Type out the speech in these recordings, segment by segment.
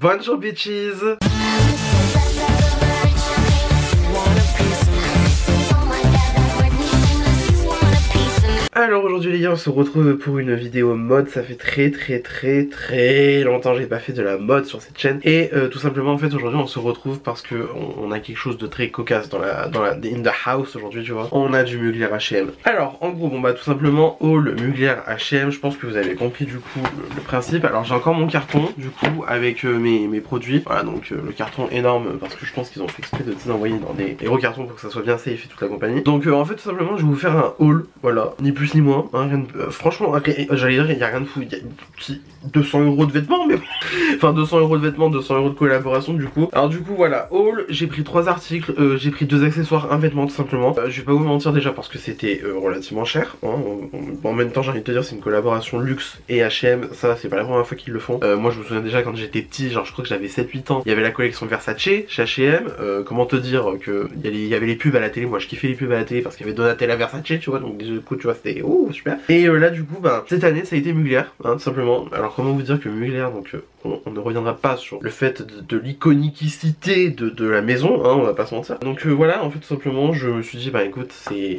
Bonjour bitches. Alors aujourd'hui les gars, on se retrouve pour une vidéo mode. Ça fait très longtemps que j'ai pas fait de la mode sur cette chaîne. Et tout simplement en fait aujourd'hui on se retrouve parce que on a quelque chose de très cocasse dans la in the house aujourd'hui, tu vois. On a du Mugler H&M. Alors en gros bon bah tout simplement haul Mugler H&M. Je pense que vous avez compris du coup le principe. Alors j'ai encore mon carton du coup avec mes produits. Voilà donc le carton énorme parce que je pense qu'ils ont fait exprès de envoyer dans des gros cartons pour que ça soit bien safe et toute la compagnie. Donc en fait tout simplement je vais vous faire un haul, voilà, ni plus ni moins, hein, rien de, franchement j'allais dire il n'y a rien de fou, il y a 200 € de vêtements mais enfin 200 € de vêtements, 200 € de collaboration du coup. Alors du coup voilà, haul, j'ai pris 3 articles, j'ai pris 2 accessoires, un vêtement tout simplement. Je vais pas vous mentir déjà parce que c'était relativement cher, hein. En même temps j'ai envie de te dire c'est une collaboration luxe et H&M, ça c'est pas la première fois qu'ils le font. Moi je me souviens déjà quand j'étais petit, genre je crois que j'avais 7-8 ans, il y avait la collection Versace chez H&M, comment te dire que il y avait les pubs à la télé, moi je kiffais les pubs à la télé parce qu'il y avait Donatella Versace tu vois, donc du coup tu vois c'était oh super. Et là du coup bah cette année ça a été Mugler, hein, tout simplement. Alors comment vous dire que Mugler, donc on ne reviendra pas sur le fait de l'iconicité de la maison, hein, on va pas se mentir. Donc voilà en fait tout simplement je me suis dit bah écoute c'est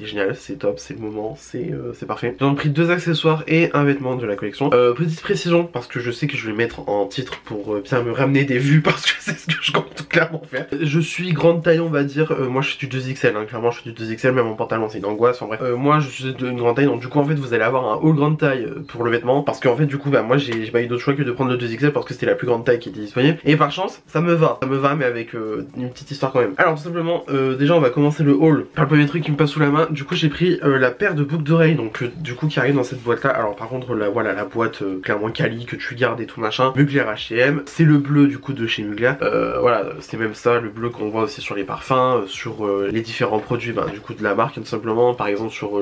génial, c'est top, c'est le moment, c'est parfait. J'ai pris 2 accessoires et un vêtement de la collection. Petite précision parce que je sais que je vais le mettre en titre pour bien me ramener des vues parce que c'est ce que je compte clairement faire. Je suis grande taille on va dire, moi je suis du 2XL, hein, clairement je suis du 2XL, même mon pantalon c'est une angoisse, en bref. Moi je suis d'une grande taille donc du coup en fait vous allez avoir un haul grande taille pour le vêtement parce qu'en fait du coup bah moi j'ai pas eu d'autre choix que de prendre le 2XL parce que c'était la plus grande taille qui était disponible et par chance ça me va mais avec une petite histoire quand même. Alors tout simplement déjà on va commencer le haul par le premier truc qui me passe sous la main. Du coup j'ai pris la paire de boucles d'oreilles donc du coup qui arrive dans cette boîte là. Alors par contre voilà la boîte clairement quali que tu gardes et tout machin. Mugler H&M, c'est le bleu du coup de chez Mugler, voilà c'est même ça le bleu qu'on voit aussi sur les parfums, sur les différents produits bah, du coup de la marque tout simplement. Par exemple sur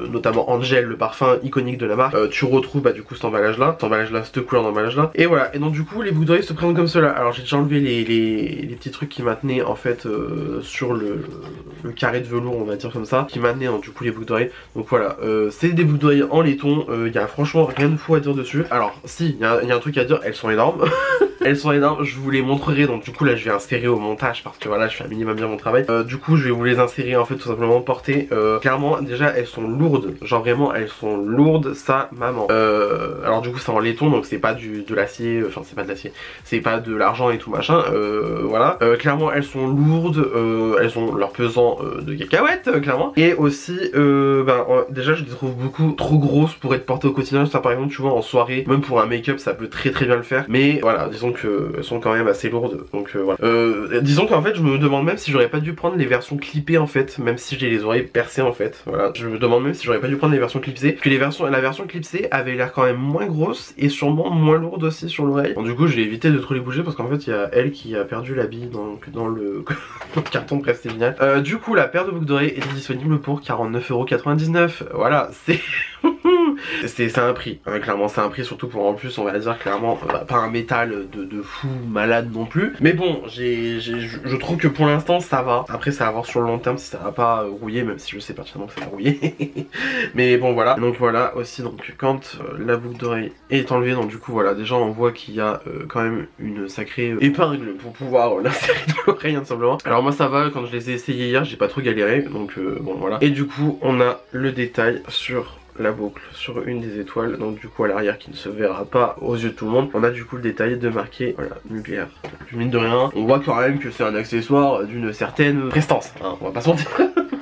notamment Angel, le parfum iconique de la marque, tu retrouves bah du coup cet emballage là, cette couleur d'emballage là. Et voilà, et donc du coup les boucles d'oreilles se présentent comme cela. Alors j'ai déjà enlevé les petits trucs qui maintenaient en fait sur le carré de velours on va dire comme ça, qui maintenaient du coup les boucles d'oreilles. Donc voilà, c'est des boucles d'oreilles en laiton, il y a franchement rien de fou à dire dessus. Alors si, il y a un truc à dire, elles sont énormes. Elles sont énormes, je vous les montrerai, donc du coup là je vais insérer au montage parce que voilà je fais un minimum bien mon travail. Du coup je vais vous les insérer en fait tout simplement portées. Clairement déjà elles sont lourdes, genre vraiment elles sont lourdes, ça maman. Alors du coup c'est en laiton donc c'est pas de l'acier, enfin c'est pas de l'acier, c'est pas de l'argent et tout machin, voilà. Clairement elles sont lourdes, elles ont leur pesant de cacahuètes clairement. Et aussi déjà je les trouve beaucoup trop grosses pour être portées au quotidien. Ça par exemple tu vois en soirée, même pour un make-up ça peut très bien le faire. Mais voilà disons qu'elles sont quand même assez lourdes donc voilà. Disons qu'en fait je me demande même si j'aurais pas dû prendre les versions clippées en fait, même si j'ai les oreilles percées en fait. Voilà, je me demande même si j'aurais pas dû prendre les versions clipsées, parce que la version clipsée avait l'air quand même moins grosse et sûrement moins lourde aussi sur l'oreille. Bon, du coup j'ai évité de trop les bouger parce qu'en fait il y a elle qui a perdu la bille dans le carton, bref c'est génial. Du coup la paire de boucles d'oreilles était disponible pour 49,99 €. Voilà, c'est un prix, hein, clairement c'est un prix, surtout pour en plus on va dire clairement pas un métal de fou malade non plus. Mais bon je trouve que pour l'instant ça va. Après ça va voir sur le long terme si ça va pas rouiller, même si je sais pertinemment que ça va rouiller. Mais bon voilà, donc voilà aussi donc quand la boucle d'oreille est enlevée, donc du coup voilà déjà on voit qu'il y a quand même une sacrée épingle pour pouvoir l'insérer dans l'oreille tout simplement. Alors moi ça va, quand je les ai essayés hier j'ai pas trop galéré donc bon voilà. Et du coup on a le détail sur la boucle, sur une des étoiles, donc du coup à l'arrière qui ne se verra pas aux yeux de tout le monde. On a du coup le détail de marqué voilà Mugler. Mine de rien on voit quand même que c'est un accessoire d'une certaine prestance, hein, on va pas se mentir.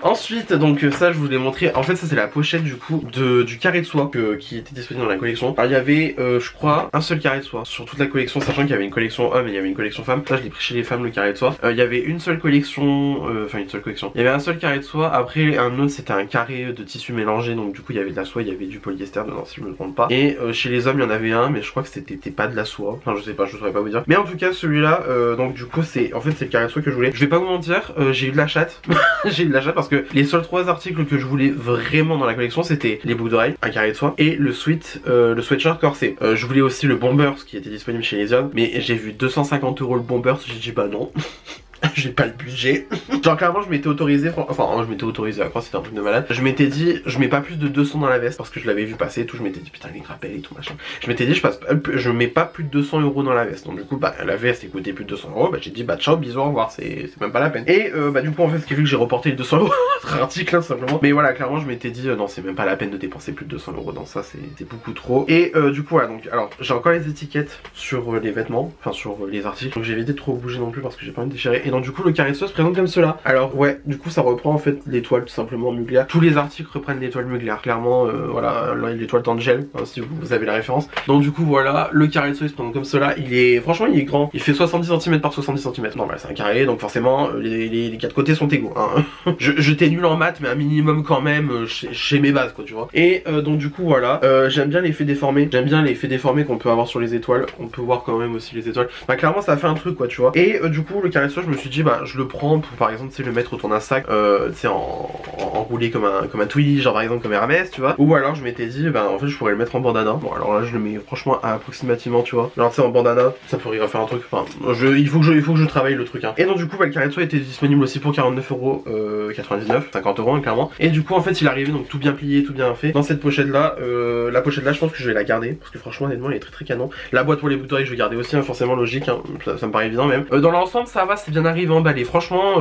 Ensuite donc ça je vous l'ai montré, en fait ça c'est la pochette du coup du carré de soie qui était disponible dans la collection. Alors il y avait je crois un seul carré de soie sur toute la collection, sachant qu'il y avait une collection homme et il y avait une collection femme. Ça je l'ai pris chez les femmes le carré de soie. Il y avait une seule collection, enfin une seule collection, il y avait un seul carré de soie. Après un autre c'était un carré de tissu mélangé, donc du coup il y avait de la soie, il y avait du polyester dedans si je me trompe pas. Et chez les hommes il y en avait un mais je crois que c'était pas de la soie, enfin je sais pas, je saurais pas vous dire. Mais en tout cas celui-là donc du coup c'est le carré de soie que je voulais. Je vais pas vous mentir, j'ai eu de la chatte. J'ai eu de la chatte parce que les seuls 3 articles que je voulais vraiment dans la collection c'était les boucles d'oreilles, un carré de soie et le sweatshirt corset. Je voulais aussi le Bombers qui était disponible chez les hommes, mais j'ai vu 250 € le Bombers, j'ai dit bah non. j'ai pas le budget. Genre clairement je m'étais autorisé, enfin je m'étais autorisé à croire, c'était un truc de malade. Je m'étais dit je mets pas plus de 200 dans la veste parce que je l'avais vu passer et tout, je m'étais dit putain les grappels et tout machin. Je m'étais dit je mets pas plus de 200 € dans la veste. Donc du coup bah la veste elle coûtait plus de 200 €, bah j'ai dit bah ciao bisous au revoir, c'est même pas la peine. Et bah du coup en fait ce qui fait que j'ai reporté les 200 € notre article hein, simplement. Mais voilà clairement je m'étais dit non c'est même pas la peine de dépenser plus de 200 € dans ça, c'est beaucoup trop. Et du coup voilà donc alors j'ai encore les étiquettes sur les vêtements, enfin sur les articles. Donc j'ai évité de trop bouger non plus parce que j'ai pas envie de déchirer. Et donc du coup le carré de soie se présente comme cela. Alors ouais du coup ça reprend en fait l'étoile tout simplement Mugler. Tous les articles reprennent l'étoile Mugler. Clairement voilà l'étoile Tangel hein, si vous avez la référence. Donc du coup voilà le carré de soie se présente comme cela. Il est franchement il est grand. Il fait 70 cm par 70 cm. Normal c'est un carré donc forcément les quatre côtés sont égaux hein. J'étais nul en maths mais un minimum quand même chez mes bases quoi tu vois. Et donc du coup voilà j'aime bien l'effet déformé. J'aime bien l'effet déformé qu'on peut avoir sur les étoiles. On peut voir quand même aussi les étoiles. Bah clairement ça fait un truc quoi tu vois. Et du coup le carré de soie je me suis dit bah je le prends pour par exemple c'est le mettre autour d'un sac tu enroulé comme un Twilly genre par exemple comme Hermès tu vois. Ou alors je m'étais dit bah en fait je pourrais le mettre en bandana. Bon alors là je le mets franchement approximativement tu vois. Genre tu sais en bandana ça pourrait refaire un truc. Enfin il faut que je travaille le truc hein. Et donc du coup bah, le carré de soie était disponible aussi pour 49,99 €, 50 € hein, clairement. Et du coup en fait il arrivait donc tout bien plié, tout bien fait. Dans cette pochette là, la pochette là je pense que je vais la garder parce que franchement honnêtement elle est très canon. La boîte pour les bouts d'oreilles je vais garder aussi hein, forcément logique hein. Ça me paraît évident même. Dans l'ensemble ça va, c'est bien arrivé emballé. Franchement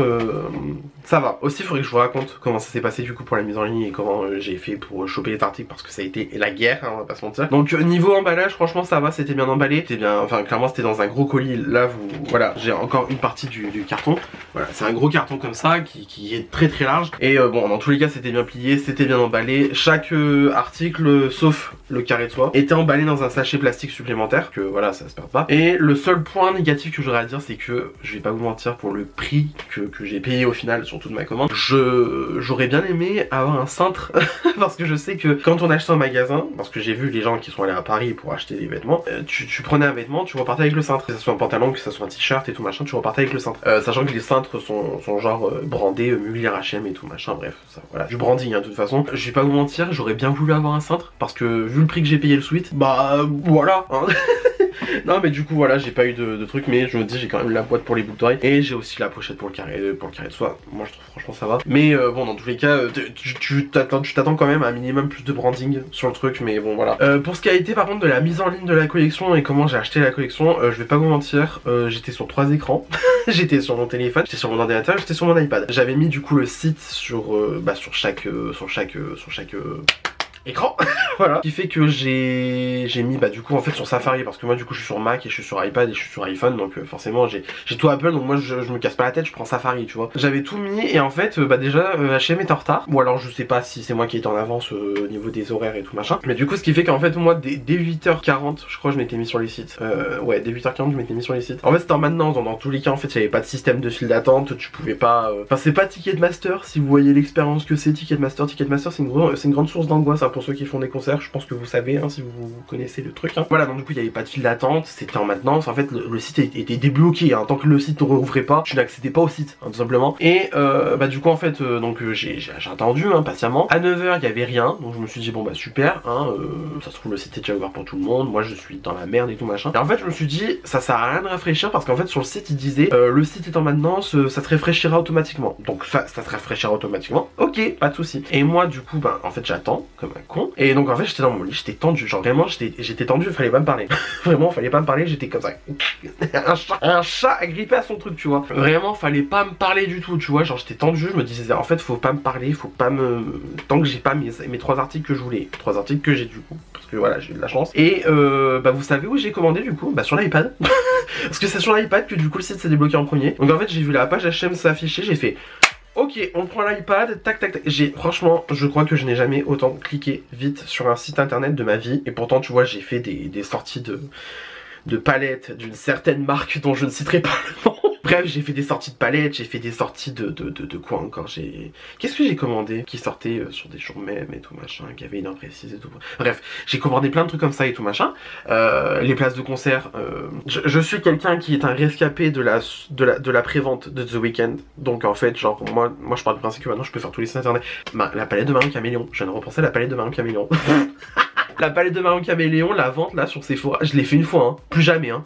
ça va. Aussi il faudrait que je vous raconte comment ça s'est passé du coup pour la mise en ligne et comment j'ai fait pour choper les articles parce que ça a été la guerre hein, on va pas se mentir. Donc niveau emballage franchement ça va, c'était bien emballé, c'était bien, enfin clairement c'était dans un gros colis. Là voilà j'ai encore une partie du carton. Voilà c'est un gros carton comme ça qui est très très large. Et bon dans tous les cas c'était bien plié, c'était bien emballé. Chaque article sauf le carré de soie était emballé dans un sachet plastique supplémentaire que voilà ça se perd pas. Et le seul point négatif que j'aurais à dire c'est que je vais pas vous mentir pour le prix que j'ai payé au final sur toute ma commande, j'aurais bien aimé avoir un cintre parce que je sais que quand on achète en magasin, parce que j'ai vu les gens qui sont allés à Paris pour acheter des vêtements, tu prenais un vêtement, tu repartais avec le cintre, que ce soit un pantalon, que ce soit un t-shirt et tout machin, tu repartais avec le cintre, sachant que les cintres sont genre brandés Mugler H&M et tout machin, bref ça, voilà du branding hein, de toute façon. Je vais pas vous mentir, j'aurais bien voulu avoir un cintre parce que vu le prix que j'ai payé le sweat, bah voilà hein. Non mais du coup voilà j'ai pas eu de truc, mais je me dis j'ai quand même la boîte pour les boucles d'oreilles et j'ai aussi la pochette pour le carré de soie. Moi je trouve franchement ça va. Mais bon dans tous les cas tu t'attends quand même à un minimum plus de branding sur le truc, mais bon voilà. Pour ce qui a été par contre de la mise en ligne de la collection et comment j'ai acheté la collection, je vais pas vous mentir, j'étais sur 3 écrans. J'étais sur mon téléphone, j'étais sur mon ordinateur, j'étais sur mon iPad. J'avais mis du coup le site sur chaque écran. Voilà, ce qui fait que j'ai mis bah du coup en fait sur Safari parce que moi du coup je suis sur Mac et je suis sur iPad et je suis sur iPhone, donc forcément j'ai tout Apple, donc moi je me casse pas la tête, je prends Safari tu vois. J'avais tout mis et en fait bah déjà H&M est en retard, ou alors je sais pas si c'est moi qui étais en avance au niveau des horaires et tout machin, mais du coup ce qui fait qu'en fait moi dès 8h40 je crois je m'étais mis sur les sites, ouais dès 8h40 je m'étais mis sur les sites. En fait c'était en maintenance, donc dans tous les cas en fait il n'y avait pas de système de file d'attente, tu pouvais pas, enfin c'est pas Ticketmaster si vous voyez l'expérience que c'est Ticketmaster c'est une grande source d'angoisse hein, pour ceux qui font des concerts, je pense que vous savez hein, si vous connaissez le truc hein. Voilà donc du coup il n'y avait pas de file d'attente, c'était en maintenance, en fait le site était débloqué hein. Tant que le site ne rouvrait pas, tu n'accédais pas au site hein, tout simplement. Et bah du coup en fait donc j'ai attendu hein, patiemment. À 9h il n'y avait rien, donc je me suis dit bon bah super hein, ça se trouve le site est déjà ouvert pour tout le monde, moi je suis dans la merde et tout machin. Et en fait je me suis dit ça sert à rien de rafraîchir parce qu'en fait sur le site il disait le site est en maintenance, ça se rafraîchira automatiquement. Donc ça se rafraîchira automatiquement, ok pas de souci. Et moi du coup bah en fait j'attends comme un con. Et donc en fait j'étais dans mon lit, j'étais tendu, genre vraiment j'étais tendu, il fallait pas me parler. Vraiment fallait pas me parler, j'étais comme ça. un chat agrippé à son truc tu vois. Vraiment fallait pas me parler du tout tu vois, genre j'étais tendu, je me disais en fait faut pas me parler, faut pas me... Tant que j'ai pas mes 3 articles que je voulais, 3 articles que j'ai du coup, parce que voilà j'ai eu de la chance. Et bah vous savez où j'ai commandé du coup, bah sur l'iPad. Parce que c'est sur l'iPad que du coup le site s'est débloqué en premier. Donc en fait j'ai vu la page H&M s'afficher, j'ai fait... Ok, on prend l'iPad, tac tac tac. Franchement, je crois que je n'ai jamais autant cliqué vite sur un site internet de ma vie. Et pourtant, tu vois, j'ai fait des sorties de palettes d'une certaine marque dont je ne citerai pas le nom. Bref, j'ai fait des sorties de palettes, j'ai fait des sorties de quoi encore. Qu'est-ce que j'ai commandé qui sortait sur des jours même et tout machin, qui avait une heure précise et tout. Bref, j'ai commandé plein de trucs comme ça et tout machin. Les places de concert. Je suis quelqu'un qui est un rescapé de la prévente de The Weeknd. Donc en fait, genre, moi je pars du principe que maintenant je peux faire tous les sites internet. La palette de Marion Caméléon. Je viens de repenser à la palette de Marion Caméléon. La palette de Marion Caméléon, la vente là sur Sephora, je l'ai fait une fois, hein. Plus jamais, hein.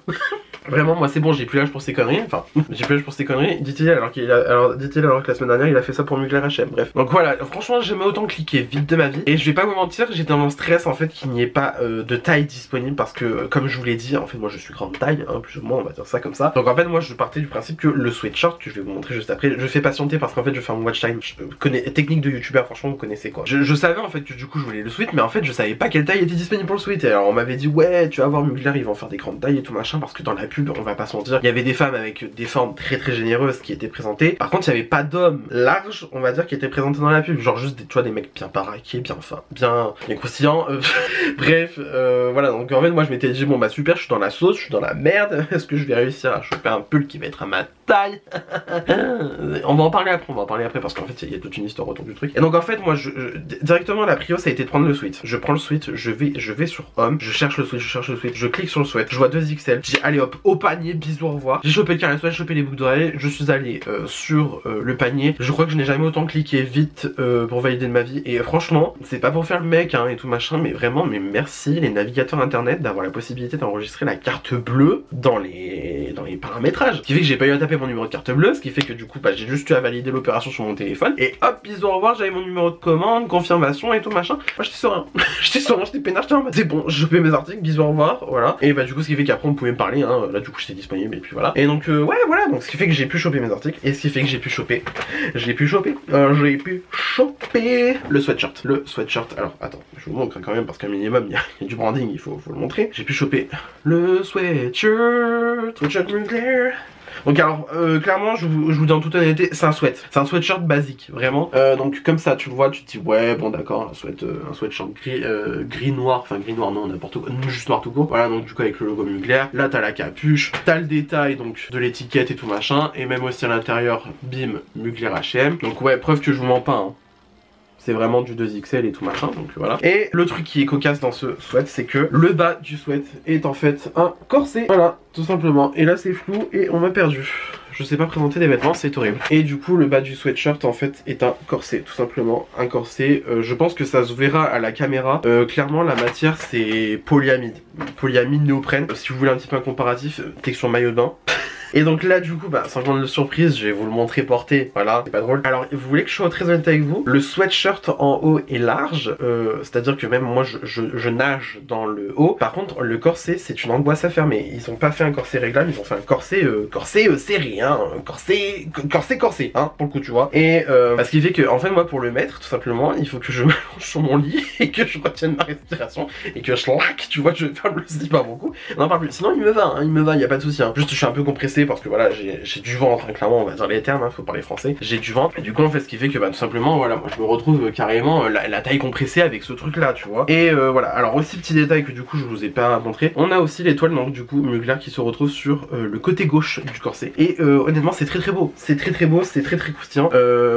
Vraiment, moi c'est bon, j'ai plus l'âge pour ces conneries. Enfin, j'ai plus l'âge pour ces conneries. Dit-il alors que la semaine dernière il a fait ça pour Mugler HM. Bref. Donc voilà, franchement, j'aimais autant cliquer vite de ma vie. Et je vais pas vous mentir, j'étais dans mon stress en fait qu'il n'y ait pas de taille disponible parce que, comme je vous l'ai dit, en fait, moi je suis grande taille, hein, plus ou moins, on va dire ça comme ça. Donc en fait, moi je partais du principe que le sweatshirt que je vais vous montrer juste après, je fais patienter parce qu'en fait, je fais un watch time. Je connais technique de youtubeur, franchement, vous connaissez quoi. Je savais en fait que du coup, je voulais le sweat, mais en fait, je savais pas quelle taille était disponible pour le sweat. Et alors, on m'avait dit, ouais, tu vas voir Mugler, ils vont faire des grandes tailles et tout machin, parce que dans la pub, on va pas se mentir, il y avait des femmes avec des formes très très généreuses qui étaient présentées. Par contre, il y avait pas d'hommes larges, on va dire, qui étaient présentés dans la pub. Genre juste des, tu vois, des mecs bien baraqués, bien fins, bien croustillants. Bref, voilà. Donc en fait, moi, je m'étais dit, bon bah super, je suis dans la sauce, je suis dans la merde. Est-ce que je vais réussir à choper un pull qui va être à ma taille? On va en parler après, parce qu'en fait, il y a toute une histoire autour du truc. Et donc en fait, moi, directement la prio, ça a été de prendre le sweat. Je prends le sweat, je vais sur homme, je cherche le sweat, je clique sur le sweat, je vois 2XL, j'ai allez hop, au panier, bisous, au revoir. J'ai chopé le carré sweat, j'ai chopé les boucles d'oreilles, je suis allé sur le panier. Je crois que je n'ai jamais autant cliqué vite pour valider de ma vie. Et franchement, c'est pas pour faire le mec hein, et tout machin, mais vraiment, mais merci les navigateurs internet d'avoir la possibilité d'enregistrer la carte bleue dans les paramétrages. Ce qui fait que j'ai pas eu à taper mon numéro de carte bleue, ce qui fait que du coup, bah, j'ai juste eu à valider l'opération sur mon téléphone. Et hop, bisous, au revoir, j'avais mon numéro de commande, confirmation et tout machin. Moi j'étais serein, j'étais peinard, j'étais en mode c'est bon, j'ai chopé mes articles, bisous, au revoir, voilà. Et bah du coup, ce qui fait qu'après on pouvait me parler, hein, là du coup j'étais disponible et puis voilà. Et donc ouais, voilà, donc ce qui fait que j'ai pu choper mes articles et ce qui fait que j'ai pu choper le sweatshirt. Le sweatshirt, alors attends, je vous montre quand même parce qu'un minimum il y a du branding, il faut le montrer. J'ai pu choper le sweatshirt Mugler. Donc alors clairement je vous dis en toute honnêteté, c'est un sweatshirt basique vraiment. Donc comme ça tu le vois, tu te dis ouais bon d'accord, un sweatshirt gris noir, enfin gris noir non n'importe quoi, juste noir tout court. Voilà, donc du coup avec le logo Mugler, là t'as la capuche, t'as le détail donc de l'étiquette et tout machin, et même aussi à l'intérieur bim Mugler HM. Donc ouais, preuve que je vous mens pas hein. C'est vraiment du 2XL et tout machin, donc voilà. Et le truc qui est cocasse dans ce sweat, c'est que le bas du sweat est en fait un corset. Voilà, tout simplement. Et là c'est flou et on m'a perdu. Je sais pas présenter des vêtements, c'est horrible. Et du coup le bas du sweatshirt en fait est un corset, tout simplement un corset. Je pense que ça se verra à la caméra. Clairement la matière c'est polyamide néoprène. Si vous voulez un petit peu un comparatif, texture maillot de bain. Et donc là du coup bah sans grande surprise je vais vous le montrer porté, voilà c'est pas drôle. Alors vous voulez que je sois très honnête avec vous, le sweatshirt en haut est large, c'est à dire que même moi je nage dans le haut. Par contre le corset c'est une angoisse à fermer. Ils ont pas fait un corset réglable, ils ont fait un corset serré hein, corset hein pour le coup tu vois. Et ce qui fait que en fait moi pour le mettre tout simplement il faut que je m'allonge sur mon lit et que je retienne ma respiration et que je laque, tu vois, je ferme le slip avant coup. Non pas plus, sinon il me va hein, y a pas de souci hein. Juste je suis un peu compressé parce que voilà j'ai du ventre hein, clairement on va dire les termes hein, faut parler français, j'ai du ventre et du coup en fait ce qui fait que bah tout simplement voilà moi je me retrouve carrément la taille compressée avec ce truc là tu vois. Et voilà, alors aussi petit détail que du coup je vous ai pas montré, on a aussi l'étoile donc du coup Mugler qui se retrouve sur le côté gauche du corset et honnêtement c'est très beau, c'est très croustillant,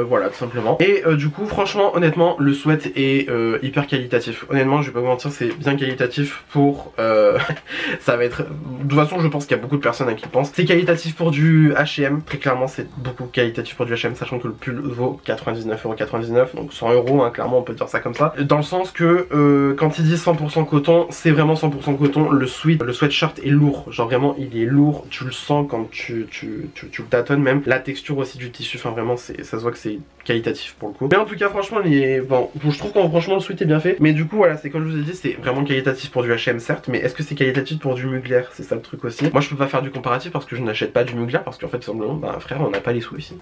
voilà tout simplement. Et du coup franchement honnêtement le sweat est hyper qualitatif, honnêtement je vais pas vous mentir c'est bien qualitatif pour ça va être, de toute façon je pense qu'il y a beaucoup de personnes à qui pensent, c'est qualitatif pour du H&M, très clairement c'est beaucoup qualitatif pour du H&M, sachant que le pull vaut 99,99€, donc 100€, hein, clairement on peut dire ça comme ça, dans le sens que quand ils disent 100% coton, c'est vraiment 100% coton. Le sweatshirt est lourd, genre vraiment il est lourd, tu le sens quand tu le tâtonnes même, la texture aussi du tissu, enfin vraiment ça se voit que c'est qualitatif pour le coup. Mais en tout cas franchement bon, je trouve que franchement le sweat est bien fait, mais du coup voilà, c'est comme je vous ai dit, c'est vraiment qualitatif pour du H&M certes, mais est-ce que c'est qualitatif pour du Mugler? C'est ça le truc aussi. Moi je peux pas faire du comparatif parce que je n'achète pas du Mugler, parce qu'en fait tout simplement bah frère on n'a pas les sous ici.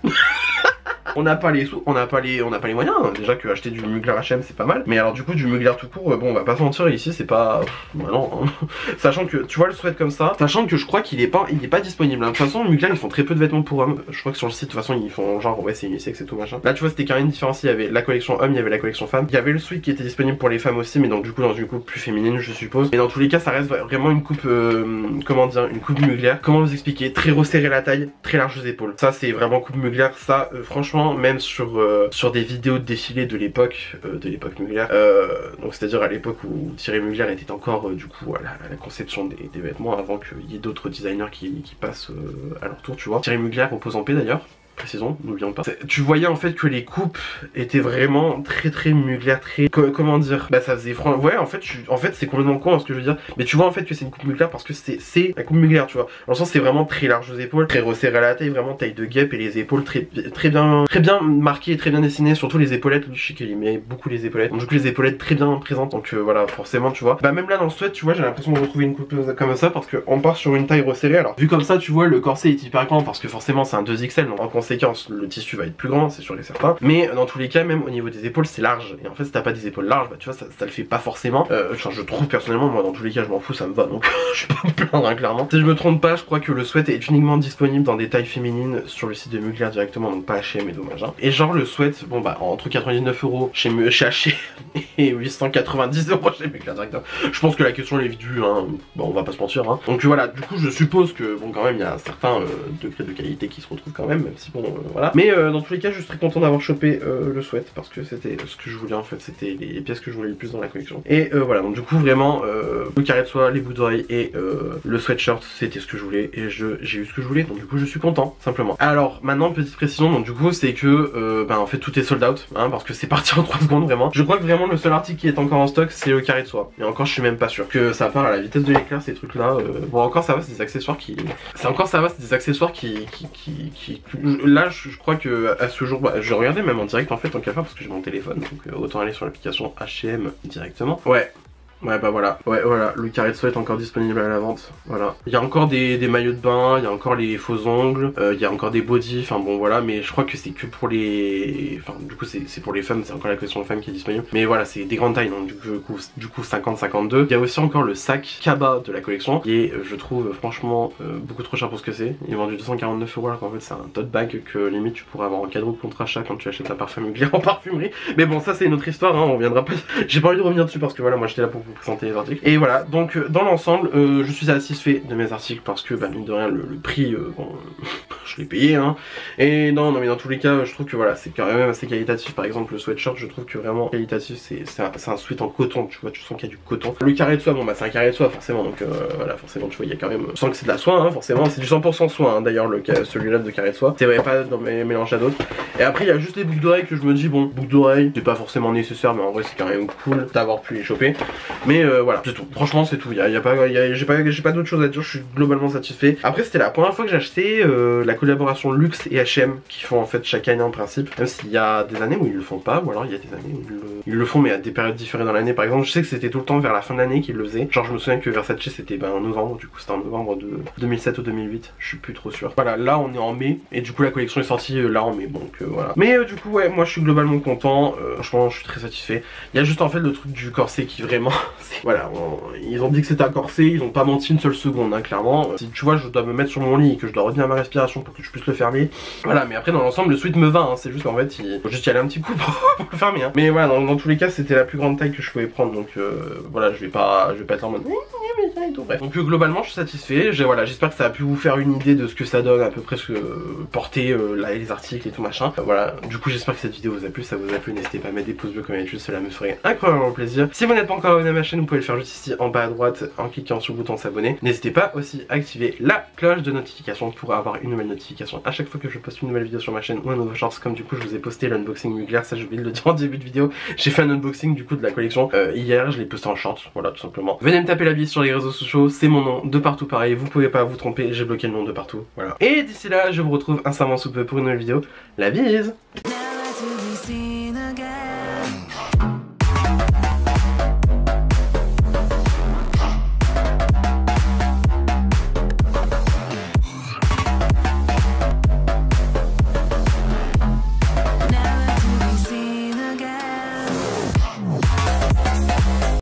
On n'a pas les sous, on n'a pas les moyens. Déjà que acheter du Mugler H&M c'est pas mal. Mais alors du coup du Mugler tout court, bon on va pas se mentir ici c'est pas... Bah non hein. Sachant que tu vois le sweat comme ça, sachant que je crois qu'il est pas disponible hein. De toute façon Mugler ils font très peu de vêtements pour hommes. Je crois que sur le site de toute façon ils font genre ouais c'est unisex et tout machin. Là tu vois c'était carrément différent, il y avait la collection homme, il y avait la collection femme. Il y avait le sweat qui était disponible pour les femmes aussi, mais donc du coup dans une coupe plus féminine je suppose. Mais dans tous les cas ça reste vraiment une coupe, comment dire, une coupe Mugler. Comment vous expliquer? Très resserré la taille, très larges épaules. Ça c'est vraiment coupe Mugler, ça franchement même sur des vidéos de défilé de l'époque Mugler, donc c'est à dire à l'époque où Thierry Mugler était encore du coup à la conception des vêtements avant qu'il y ait d'autres designers qui passent à leur tour tu vois. Thierry Mugler repose en paix d'ailleurs. précision, n'oublions pas. Tu voyais en fait que les coupes étaient vraiment très muglaires, très... comment dire, bah ça faisait franchement... Ouais en fait, c'est complètement con hein, ce que je veux dire. Mais tu vois en fait que c'est une coupe muglaire parce que c'est la coupe muglaire, tu vois. Dans le sens c'est vraiment très large aux épaules, très resserré à la taille, vraiment taille de guêpe, et les épaules très bien marquées, très bien dessinées, surtout les épaulettes. Lui je sais qu'il met beaucoup les épaulettes. Donc du coup les épaulettes très bien présentes, donc voilà, forcément tu vois. Bah même là dans le sweat, tu vois, j'ai l'impression de retrouver une coupe comme ça parce qu'on part sur une taille resserrée. Alors vu comme ça, tu vois, le corset est hyper grand parce que forcément c'est un 2XL, donc en conséquence le tissu va être plus grand, c'est sûr et certain. Mais dans tous les cas, même au niveau des épaules, c'est large. Et en fait, si t'as pas des épaules larges, bah tu vois, ça le fait pas forcément. Enfin, je trouve personnellement, moi dans tous les cas, je m'en fous, ça me va, donc je vais pas me plaindre hein, clairement. Si je me trompe pas, je crois que le sweat est uniquement disponible dans des tailles féminines sur le site de Mugler directement, donc pas H&M et dommage. Hein. Et genre le sweat, bon bah entre 99 € chez H&M et 890 € chez Mugler directement. Je pense que la question elle est vue, hein. Bon, on va pas se mentir. Hein. Donc voilà, du coup je suppose que bon quand même il y a un certain degré de qualité qui se retrouve quand même si bon voilà. Mais dans tous les cas, je suis très content d'avoir chopé le sweat parce que c'était ce que je voulais en fait, c'était les pièces que je voulais le plus dans la collection. Et voilà, donc du coup vraiment le carré de soie, les boucles d'oreilles et le sweatshirt, c'était ce que je voulais et j'ai eu ce que je voulais, donc du coup je suis content simplement. Alors maintenant petite précision, donc du coup c'est que en fait tout est sold out hein, parce que c'est parti en 3 secondes vraiment. Je crois que vraiment le seul article qui est encore en stock c'est le carré de soie. Et encore je suis même pas sûr que ça part à la vitesse de l'éclair ces trucs là. Bon encore ça va, c'est des accessoires qui... c'est des accessoires qui... Là je crois que à ce jour, bah, je regardais même en direct en fait en café parce que j'ai mon téléphone, donc autant aller sur l'application H&M directement. Ouais bah voilà, voilà, le carré de soie est encore disponible à la vente, voilà. Il y a encore des maillots de bain, il y a encore les faux ongles, il y a encore des bodys, enfin bon voilà, mais je crois que c'est que pour les... Enfin du coup c'est pour les femmes, c'est encore la collection de femmes qui est disponible. Mais voilà, c'est des grandes tailles, donc du coup 50-52. Il y a aussi encore le sac Kaba de la collection, qui est je trouve franchement beaucoup trop cher pour ce que c'est. Il est vendu 249 € alors qu'en fait c'est un tote bag que limite tu pourrais avoir en cadeau contre achat quand tu achètes un parfum Mugler en parfumerie. Mais bon ça c'est une autre histoire, hein, on reviendra pas... J'ai pas envie de revenir dessus parce que voilà, moi j'étais là pour vous présenter les articles. Et voilà, donc dans l'ensemble, je suis satisfait de mes articles parce que, bah, mine de rien, le prix, bon, je l'ai payé, hein. Et non, mais dans tous les cas, je trouve que voilà, c'est quand même assez qualitatif. Par exemple, le sweatshirt, je trouve que vraiment qualitatif, c'est un sweat en coton, tu vois, tu sens qu'il y a du coton. Le carré de soie, bon, bah, c'est un carré de soie, forcément, donc voilà, forcément, tu vois, il y a quand même. Tu sens que c'est de la soie, hein, forcément, c'est du 100% soie, hein, d'ailleurs, celui-là de carré de soie. C'est vrai, pas dans mes mélanges à d'autres. Et après, il y a juste les boucles d'oreilles que je me dis, bon, boucles d'oreilles, c'est pas forcément nécessaire, mais en vrai, c'est quand même cool d'avoir pu les choper. Mais voilà, c'est tout. Franchement, c'est tout. J'ai pas d'autre chose à dire. Je suis globalement satisfait. Après, c'était la première fois que j'ai acheté la collaboration Luxe et H&M qui font en fait chaque année en principe. Même s'il y a des années où ils le font pas, ou alors il y a des années où ils le font, mais à des périodes différées dans l'année. Par exemple, je sais que c'était tout le temps vers la fin de l'année qu'ils le faisaient. Genre, je me souviens que Versace c'était en novembre. Du coup, c'était en novembre de 2007 ou 2008. Je suis plus trop sûr. Voilà, là on est en mai et du coup la collection est sortie là en mai. Donc voilà. Mais du coup, ouais, moi je suis globalement content. Franchement, je suis très satisfait. Il y a juste en fait le truc du corset qui vraiment, voilà. Ils ont dit que c'était un corset, ils ont pas menti une seule seconde, hein, clairement. Si tu vois, je dois me mettre sur mon lit et que je dois retenir ma respiration pour que je puisse le fermer. Voilà, mais après dans l'ensemble, le sweat me va, hein, c'est juste qu'en fait, il faut juste y aller un petit coup pour le fermer. Hein. Mais voilà, dans tous les cas, c'était la plus grande taille que je pouvais prendre, donc voilà, je vais pas être en mode. Bref. Donc globalement, je suis satisfait. Voilà, j'espère que ça a pu vous faire une idée de ce que ça donne, à peu près ce que porter là, les articles et tout machin. Voilà, du coup, j'espère que cette vidéo vous a plu. Si ça vous a plu, n'hésitez pas à mettre des pouces bleus comme d'habitude, cela me ferait incroyablement plaisir. Si vous n'êtes pas encore abonné à ma chaîne, vous pouvez le faire juste ici en bas à droite en cliquant sur le bouton s'abonner. N'hésitez pas aussi à activer la cloche de notification pour avoir une nouvelle notification à chaque fois que je poste une nouvelle vidéo sur ma chaîne ou un nouveau shorts. Comme du coup, je vous ai posté l'unboxing Mugler, ça j'ai oublié de le dire en début de vidéo. J'ai fait un unboxing du coup de la collection hier, je l'ai posté en shorts, voilà tout simplement. Venez me taper la bise sur les réseaux sociaux, c'est mon nom de partout pareil, vous pouvez pas vous tromper, j'ai bloqué le nom de partout, voilà. Et d'ici là, je vous retrouve incessamment sous peu pour une nouvelle vidéo. La bise!